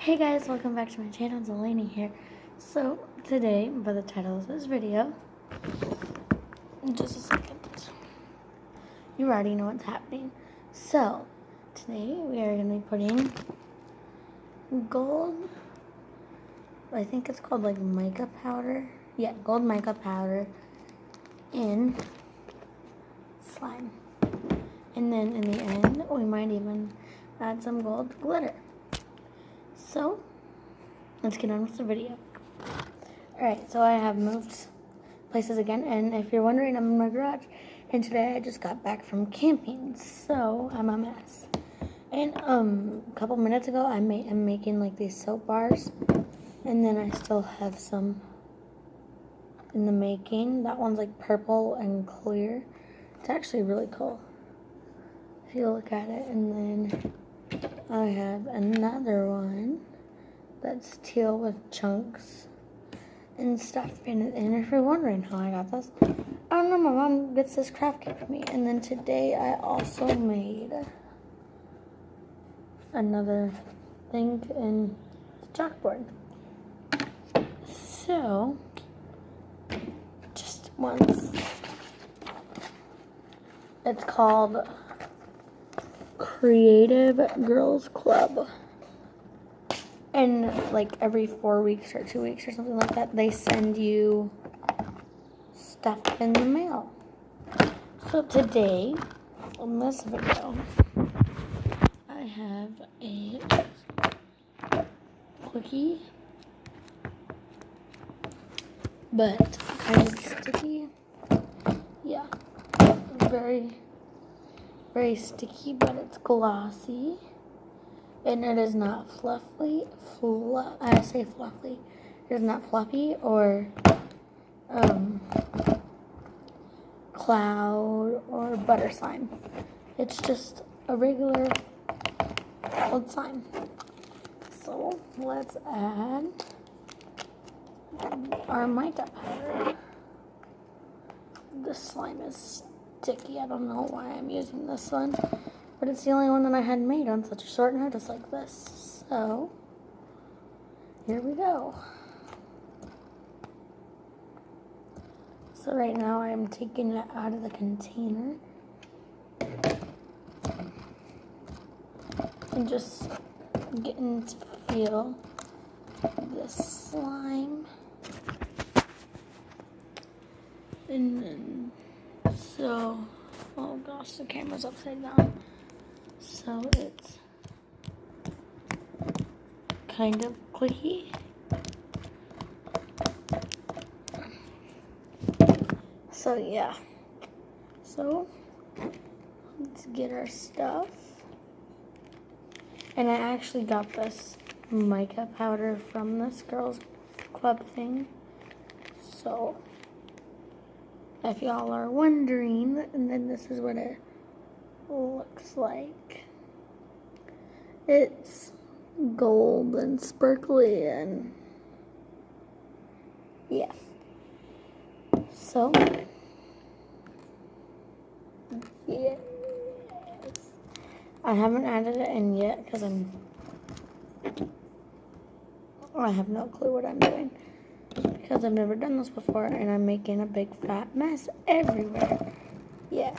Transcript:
Hey guys, welcome back to my channel. Delaney here. So today, by the title of this video, in just a second, you already know what's happening. So today we are going to be putting gold, I think it's called like mica powder. Yeah, gold mica powder in slime. And then in the end, we might even add some gold glitter. So, let's get on with the video. Alright, so I have moved places again, and if you're wondering, I'm in my garage, and today I just got back from camping, so I'm a mess. And a couple minutes ago, I'm making like these soap bars, and then I still have some in the making. That one's like purple and clear. It's actually really cool if you look at it. And then I have another one that's teal with chunks and stuff in it. And if you're wondering how I got this, I don't know, my mom gets this craft kit for me. And then today I also made another thing in the chalkboard. So, just once. It's called Creative Girls Club. And like every 4 weeks or 2 weeks or something like that, they send you stuff in the mail. So today, in this video, I have a quickie, but kind of sticky. Yeah, very, very sticky, but it's glossy. And it is not fluffy. I say fluffy. It is not fluffy or cloud or butter slime. It's just a regular old slime. So let's add our mica powder. This slime is sticky. I don't know why I'm using this one, but it's the only one that I had made on such a short notice like this. So, here we go. So right now I'm taking it out of the container and just getting to feel this slime. And then, oh gosh, the camera's upside down. So it's kind of clicky. So yeah. So let's get our stuff. And I actually got this mica powder from this girls club thing. So if y'all are wondering, and then this is what it looks like. It's gold and sparkly and yeah. So yes, I haven't added it in yet because I have no clue what I'm doing because I've never done this before and I'm making a big fat mess everywhere. Yeah.